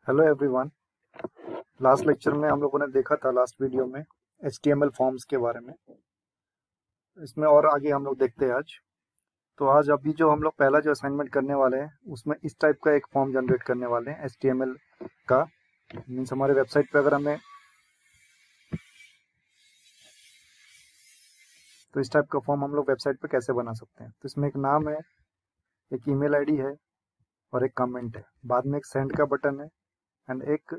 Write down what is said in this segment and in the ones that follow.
Hello everyone. Last lecture में हम लोगों ने देखा था, लास्ट वीडियो में, HTML फॉर्म्स के बारे में। इसमें और आगे हम लोग देखते हैं आज। तो आज अभी जो हम लोग पहला जो असाइनमेंट करने वाले हैं उसमें इस टाइप का एक फॉर्म जनरेट करने वाले हैं HTML का। मीन्स हमारे वेबसाइट पे अगर हमें तो इस टाइप का फॉर्म हम लोग वेबसाइट पे कैसे बना सकते हैं। तो इसमें एक नाम है, एक ईमेल आईडी है और एक कमेंट है। बाद में एक सेंड का बटन है एंड एक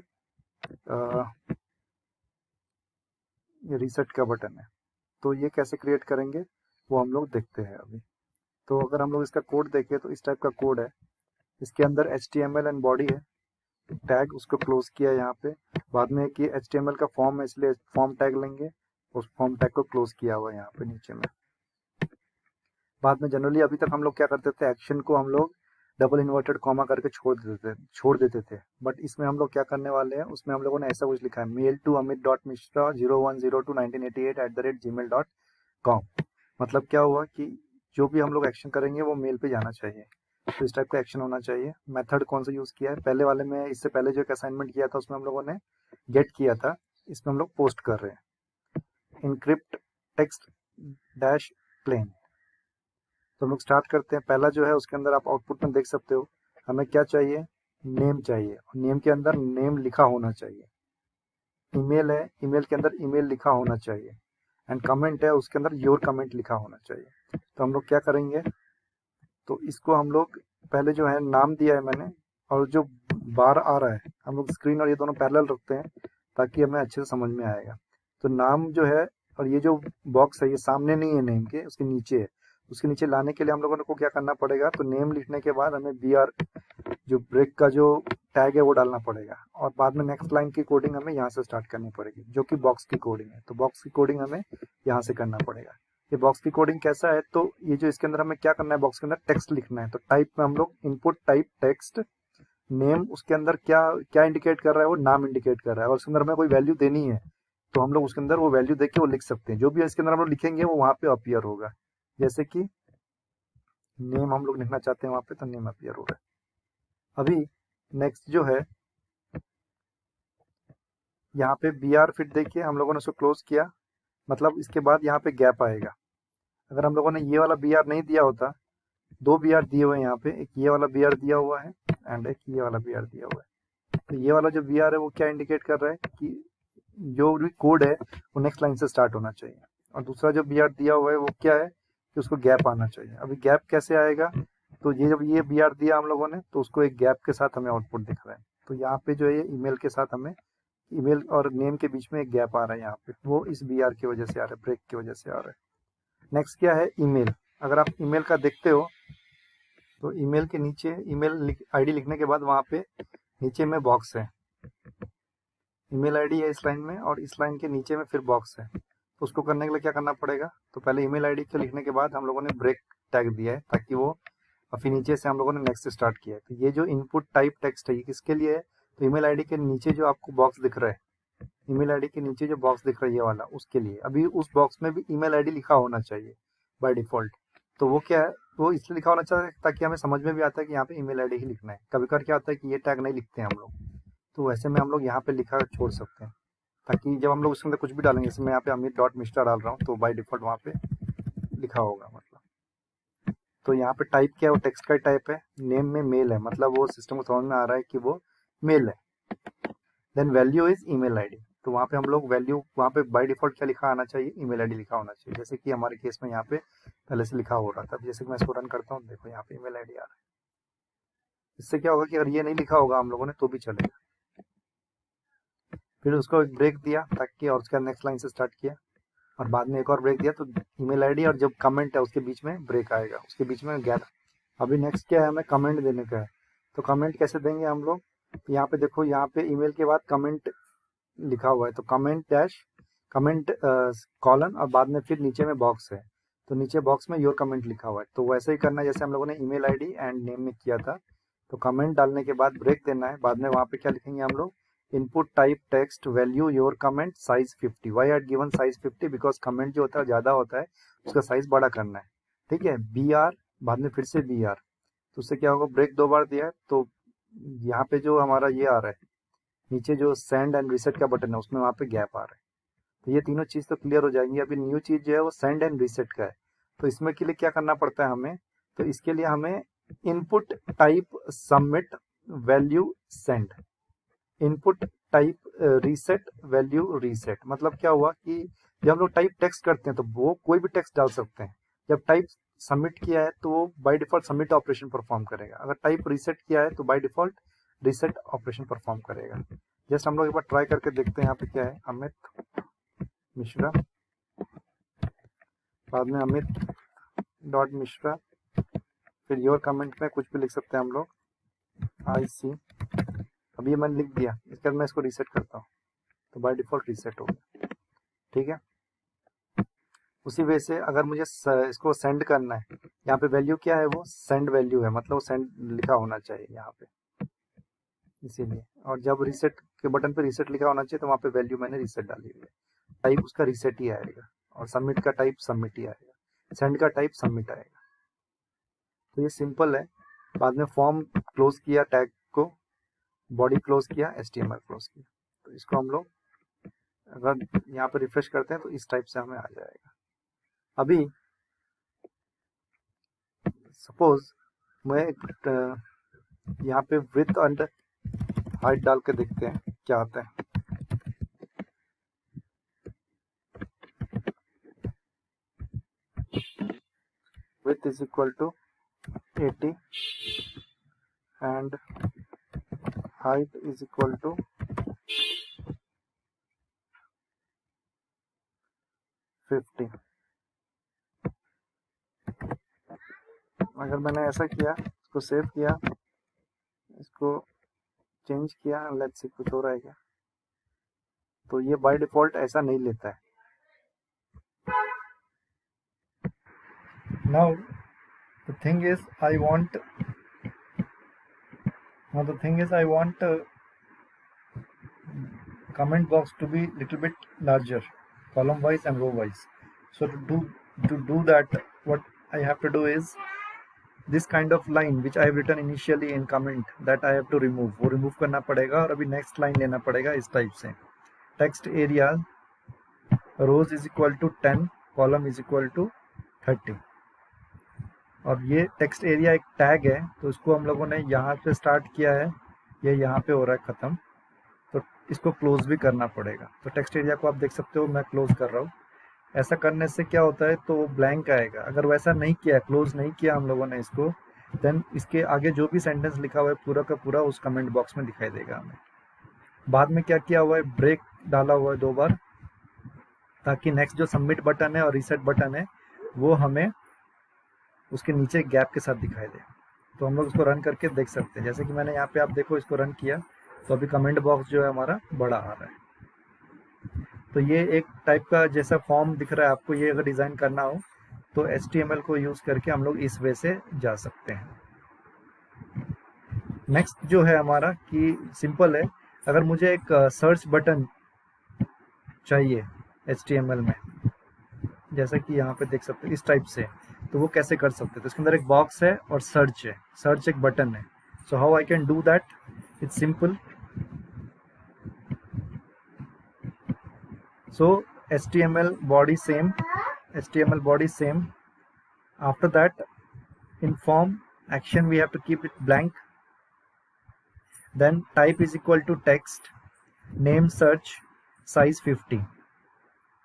रीसेट का बटन है। तो ये कैसे क्रिएट करेंगे वो हम लोग देखते हैं अभी। तो अगर हम लोग इसका कोड देखें तो इस टाइप का कोड है। इसके अंदर HTML एंड बॉडी है, टैग उसको क्लोज किया यहाँ पे। बाद में कि HTML का फॉर्म है इसलिए फॉर्म टैग लेंगे, उस फॉर्म टैग को क्लोज किया हुआ है यहाँ पे नीचे में। बाद में जनरली अभी तक हम लोग क्या करते थे, एक्शन को हम लोग डबल इन्वर्टेड कॉमा करके छोड़ देते थे। बट इसमें हम लोग क्या करने वाले हैं, उसमें हम लोगों ने ऐसा कुछ लिखा है, mail@amit.mishra01021988@gmail.com। मतलब क्या हुआ कि जो भी हम लोग एक्शन करेंगे वो मेल पे जाना चाहिए। तो इस टाइप का एक्शन होना चाहिए। मेथड कौन सा यूज किया है, पहले वाले में, इससे पहले जो एक असाइनमेंट किया था उसमें हम लोगों ने गेट किया था, इसमें हम लोग पोस्ट कर रहे हैं। Encrypt text dash plain. तो हम लोग स्टार्ट करते हैं। पहला जो है उसके अंदर आप आउटपुट में देख सकते हो, हमें क्या चाहिए, नेम चाहिए। और नेम के अंदर नेम लिखा होना चाहिए। ईमेल है, ईमेल के अंदर ईमेल लिखा होना चाहिए। एंड कमेंट है, उसके अंदर योर कमेंट लिखा होना चाहिए। तो हम लोग क्या करेंगे, तो इसको हम लोग पहले जो है नाम दिया है मैंने, और जो बार आ रहा है हम लोग स्क्रीन और ये दोनों पैरेलल रखते हैं ताकि हमें अच्छे से समझ में आएगा। तो नाम जो है, और ये जो बॉक्स है ये सामने नहीं है नेम के, उसके नीचे है। उसके नीचे लाने के लिए हम लोगों को क्या करना पड़ेगा, तो नेम लिखने के बाद हमें BR जो ब्रेक का जो टैग है वो डालना पड़ेगा। और बाद में नेक्स्ट लाइन की कोडिंग हमें यहाँ से स्टार्ट करनी पड़ेगी, जो कि बॉक्स की कोडिंग है। तो बॉक्स की कोडिंग हमें यहाँ से करना पड़ेगा। ये बॉक्स की कोडिंग कैसा है, तो ये जो इसके अंदर हमें क्या करना है, बॉक्स के अंदर टेक्स्ट लिखना है। तो टाइप में हम लोग इनपुट टाइप टेक्स्ट नेम, उसके अंदर क्या क्या इंडिकेट कर रहा है, वो नाम इंडिकेट कर रहा है। और उसके अंदर हमें कोई वैल्यू देनी है तो हम लोग उसके अंदर वो वैल्यू देके वो लिख सकते हैं। जो भी इसके अंदर हम लोग लिखेंगे वो वहाँ पे अपीयर होगा। जैसे कि नेम हम लोग लिखना चाहते हैं वहाँ पे, तो नेम अपीयर हो रहा है। अभी नेक्स्ट जो है, यहाँ पे BR फिट देखिए, हम लोगों ने उसको क्लोज किया। मतलब इसके बाद यहाँ पे गैप आएगा। अगर हम लोगों ने ये वाला BR नहीं दिया होता, दो BR दिए हुए हैं यहाँ पे, एक ये वाला BR दिया हुआ है एंड एक ये वाला BR दिया हुआ है। तो ये वाला जो BR है वो क्या इंडिकेट कर रहा है कि जो भी कोड है वो नेक्स्ट लाइन से स्टार्ट होना चाहिए। और दूसरा जो BR दिया हुआ है वो क्या है कि उसको गैप आना चाहिए। अभी गैप कैसे आएगा, तो ये जब ये BR दिया हम लोगों ने तो उसको एक गैप के साथ हमें आउटपुट दिख रहा है। तो यहाँ पे जो है ईमेल के साथ हमें, ईमेल और नेम के बीच में एक गैप आ रहा है यहाँ पे, वो इस BR की वजह से आ रहा है, ब्रेक की वजह से आ रहा है। नेक्स्ट क्या है, ईमेल। अगर आप ईमेल का देखते हो तो ईमेल के नीचे ईमेल आईडी लिखने के बाद वहाँ पे नीचे में बॉक्स है। ईमेल आईडी है इस लाइन में और इस लाइन के नीचे में फिर बॉक्स है। तो उसको करने के लिए क्या करना पड़ेगा, तो पहले ईमेल आईडी को लिखने के बाद हम लोगों ने ब्रेक टैग दिया है ताकि वो, और फिर नीचे से हम लोगों ने नेक्स्ट स्टार्ट किया है। तो ये जो इनपुट टाइप टेक्स्ट है ये किसके लिए है, तो ईमेल आईडी के नीचे जो आपको बॉक्स दिख रहा है, ईमेल आईडी के नीचे जो बॉक्स दिख रहा है ये वाला, उसके लिए। अभी उस बॉक्स में भी ईमेल आईडी लिखा होना चाहिए बाय डिफॉल्ट। तो वो क्या है, वो इसलिए लिखा होना चाहिए ताकि हमें समझ में भी आता है कि यहाँ पे ईमेल आईडी ही लिखना है। कभी कभी क्या होता है कि ये टैग नहीं लिखते हैं हम लोग, तो वैसे में हम लोग यहाँ पे लिखा छोड़ सकते हैं ताकि जब हम लोग उसके अंदर कुछ भी डालेंगे, जैसे मैं यहाँ पे अमित.मिश्रा डाल रहा हूँ तो बाय डिफॉल्ट वहाँ पे लिखा होगा। मतलब तो यहाँ पे टाइप क्या है, वो टेक्स्ट का टाइप है। नेम में मेल है, मतलब वो सिस्टम को समझ में आ रहा है कि वो मेल है। Then value is email ID. तो वहाँ पे हम लोग वैल्यू, वहाँ पे बाय डिफॉल्ट क्या लिखा आना चाहिए, ईमेल आईडी लिखा होना चाहिए। जैसे कि हमारे केस में यहाँ पे पहले से लिखा हो रहा था। जैसे कि मैं इसको रन करता हूँ, देखो यहाँ पे ईमेल आईडी आ रहा है। इससे क्या होगा कि अगर ये नहीं लिखा होगा हम लोगों ने तो भी चलेगा। फिर उसको एक ब्रेक दिया ताकि, और उसका नेक्स्ट लाइन से स्टार्ट किया, और बाद में एक और ब्रेक दिया। तो ईमेल आईडी और जब कमेंट है उसके बीच में ब्रेक आएगा, उसके बीच में गैप। अभी नेक्स्ट क्या है, हमें कमेंट देने का है। तो कमेंट कैसे देंगे हम लोग, तो यहाँ पे देखो, यहाँ पे ईमेल के बाद कमेंट लिखा हुआ है, तो कमेंट डैश कमेंट कॉलन, और बाद में फिर नीचे में बॉक्स है। तो नीचे बॉक्स में योर कमेंट लिखा हुआ है। तो वैसे ही करना है जैसे हम लोगों ने ईमेल आईडी एंड नेम में किया था। तो कमेंट डालने के बाद ब्रेक देना है। बाद में वहाँ पे क्या लिखेंगे हम लोग, input type text value your comment size 50। Why are given size 50, because comment जो होता है ज़्यादा होता है, उसका साइज बड़ा करना है। ठीक है, BR, बाद में फिर से BR। तो उससे क्या होगा, ब्रेक दो बार दिया है तो यहाँ पे जो हमारा ये आ रहा है, नीचे जो सेंड एंड रीसेट का बटन है उसमें वहाँ पे गैप आ रहा है। तो ये तीनों चीज़ तो क्लियर हो जाएंगी। अभी न्यू चीज़ जो है वो सेंड एंड रीसेट का है। तो इसमें के लिए क्या करना पड़ता है हमें, तो इसके लिए हमें input type submit value send, input type reset value reset. मतलब क्या हुआ कि जब हम लोग टाइप टेक्स्ट करते हैं तो वो कोई भी टेक्स्ट डाल सकते हैं। जब टाइप सबमिट किया है तो वो by default submit operation perform करेगा। अगर टाइप रीसेट किया है तो by default reset operation perform करेगा। जस्ट हम लोग एक बार ट्राई करके देखते हैं। यहाँ पे क्या है, अमित मिश्रा, बाद में अमित डॉट मिश्रा, फिर योर कमेंट में कुछ भी लिख सकते हैं हम लोग, आई सी। अभी ये मैंने लिख दिया, इसके बाद मैं इसको रीसेट करता हूँ तो बाय डिफॉल्ट रीसेट हो गया। ठीक है, उसी वजह से अगर मुझे इसको सेंड करना है, यहाँ पे वैल्यू क्या है, वो सेंड वैल्यू है, मतलब वो सेंड लिखा होना चाहिए यहाँ पे, इसीलिए। और जब रीसेट के बटन पे रीसेट लिखा होना चाहिए तो वहाँ पे वैल्यू मैंने रीसेट डाली हुई है। टाइप उसका रीसेट ही आएगा और सबमिट का टाइप सबमिट ही आएगा, सेंड का टाइप सबमिट आएगा। तो ये सिंपल है। बाद में फॉर्म क्लोज किया, टैग को बॉडी क्लोज किया, HTML क्लोज किया। तो इसको हम लोग अगर यहाँ पे रिफ्रेश करते हैं तो इस टाइप से हमें आ जाएगा। अभी सपोज मैं यहाँ पे विड्थ एंड हाइट डाल के देखते हैं क्या आता है। Width is equal to 80 and height is equal to 50। अगर मैंने ऐसा किया, इसको सेव किया, इसको चेंज किया, लेट्स सी कुछ हो रहा है क्या, तो ये बाय डिफॉल्ट ऐसा नहीं लेता है। Now the thing is I want comment box to be little bit larger, column wise and row wise. So to do that, what I have to do is this kind of line which I have written initially in comment, that I have to remove, वो remove करना पड़ेगा। और अभी next line लेना पड़ेगा इस type से, text area rows is equal to 10, column is equal to 30। और ये टेक्स्ट एरिया एक टैग है, तो इसको हम लोगों ने यहाँ पे स्टार्ट किया है, ये यहाँ पे हो रहा है ख़त्म, तो इसको क्लोज भी करना पड़ेगा। तो टेक्स्ट एरिया को आप देख सकते हो मैं क्लोज कर रहा हूँ। ऐसा करने से क्या होता है, तो वो ब्लैंक आएगा। अगर वैसा नहीं किया, क्लोज नहीं किया हम लोगों ने इसको, देन इसके आगे जो भी सेंटेंस लिखा हुआ है पूरा का पूरा उस कमेंट बॉक्स में दिखाई देगा हमें। बाद में क्या किया हुआ है, ब्रेक डाला हुआ है 2 बार, ताकि नेक्स्ट जो सबमिट बटन है और रीसेट बटन है वो हमें उसके नीचे गैप के साथ दिखाई दे। तो हम लोग इसको रन करके देख सकते हैं। जैसे कि मैंने यहाँ पे आप देखो इसको रन किया तो अभी कमेंट बॉक्स जो है हमारा बड़ा आ रहा है। तो ये एक टाइप का जैसा फॉर्म दिख रहा है आपको, ये अगर डिज़ाइन करना हो तो HTML को यूज़ करके हम लोग इस वे से जा सकते हैं। नेक्स्ट जो है हमारा कि सिंपल है, अगर मुझे एक सर्च बटन चाहिए HTML में, जैसा कि यहाँ पे देख सकते हो इस टाइप से, तो वो कैसे कर सकते हैं। तो इसके अंदर एक बॉक्स है और सर्च है, सर्च एक बटन है। So how I can do that, it's simple. So HTML body same, HTML body same. After that, in form action we have to keep it blank. Then type is equal to text, name search, size 50,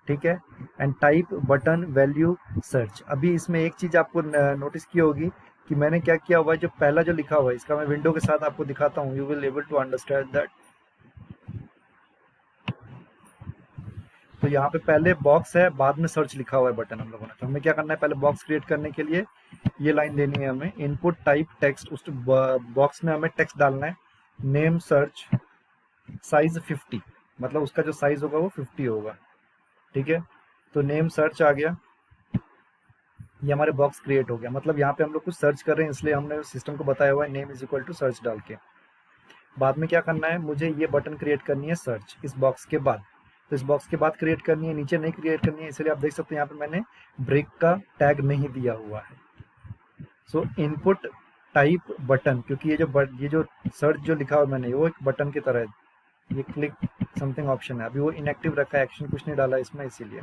ठीक है, and type button value search. अभी इसमें एक चीज़ आपको notice की होगी कि मैंने क्या किया हुआ है, जो पहला जो लिखा हुआ है इसका मैं विंडो के साथ आपको दिखाता हूँ, you will able to understand that. तो यहाँ पे पहले बॉक्स है, बाद में सर्च लिखा हुआ है बटन हम लोगों ने। तो हमें क्या करना है, पहले बॉक्स क्रिएट करने के लिए ये लाइन देनी है हमें, इनपुट टाइप टेक्स्ट, उस बॉक्स में हमें टेक्स्ट डालना है, नेम सर्च साइज 50, मतलब उसका जो साइज होगा वो 50 होगा, ठीक है। तो नेम सर्च आ गया, ये हमारे बॉक्स क्रिएट हो गया। मतलब यहाँ पे हम लोग कुछ सर्च कर रहे हैं, इसलिए हमने सिस्टम को बताया हुआ है name is equal to search डाल के। बाद में क्या करना है, मुझे ये बटन क्रिएट करनी है सर्च इस बॉक्स के बाद। तो इस बॉक्स के बाद क्रिएट करनी है, नीचे नहीं क्रिएट करनी है, इसलिए आप देख सकते हैं यहाँ पे मैंने ब्रेक का टैग नहीं दिया हुआ है। सो इनपुट टाइप बटन, क्योंकि ये जो सर्च जो लिखा हुआ मैंने वो एक बटन की तरह है, ये क्लिक समथिंग ऑप्शन है, अभी वो इनएक्टिव रखा है, एक्शन कुछ नहीं डाला इसमें इसीलिए।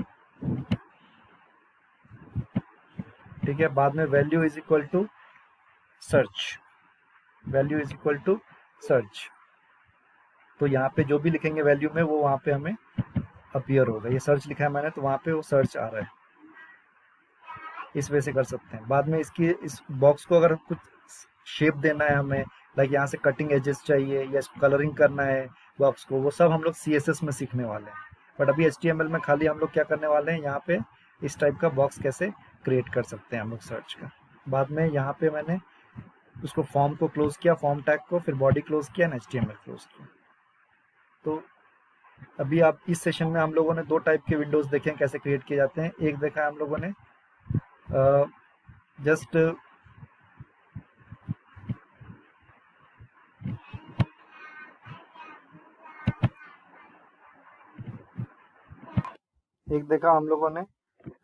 ठीक है, बाद में value is equal to search, value is equal to search. तो यहाँ पे जो भी लिखेंगे वैल्यू में वो वहाँ पे हमें अपीयर होगा। ये सर्च लिखा है मैंने तो वहाँ पे वो सर्च आ रहा है। इस वजह से कर सकते हैं। बाद में इसकी इस बॉक्स को अगर कुछ शेप देना है हमें, लाइक यहाँ से कटिंग एजेस चाहिए या इसको कलरिंग करना है बॉक्स को, वो सब हम लोग CSS में सीखने वाले हैं। बट अभी HTML में खाली हम लोग क्या करने वाले हैं, यहाँ पे इस टाइप का बॉक्स कैसे क्रिएट कर सकते हैं हम लोग सर्च का। बाद में यहाँ पे मैंने उसको फॉर्म को क्लोज किया, फॉर्म टैग को, फिर बॉडी क्लोज किया, HTML क्लोज किया। तो अभी आप इस सेशन में हम लोगों ने दो टाइप के विंडोज देखे हैं कैसे क्रिएट किए जाते हैं। एक देखा है हम लोगों ने जस्ट एक देखा हम लोगों ने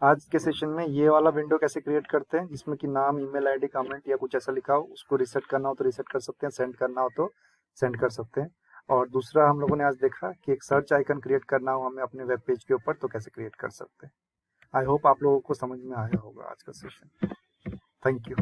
आज के सेशन में ये वाला विंडो कैसे क्रिएट करते हैं, जिसमें कि नाम, ईमेल आईडी, कमेंट या कुछ ऐसा लिखा हो, उसको रिसेट करना हो तो रिसेट कर सकते हैं, सेंड करना हो तो सेंड कर सकते हैं। और दूसरा हम लोगों ने आज देखा कि एक सर्च आइकन क्रिएट करना हो हमें अपने वेब पेज के ऊपर तो कैसे क्रिएट कर सकते हैं। आई होप आप लोगों को समझ में आया होगा आज का सेशन। Thank you.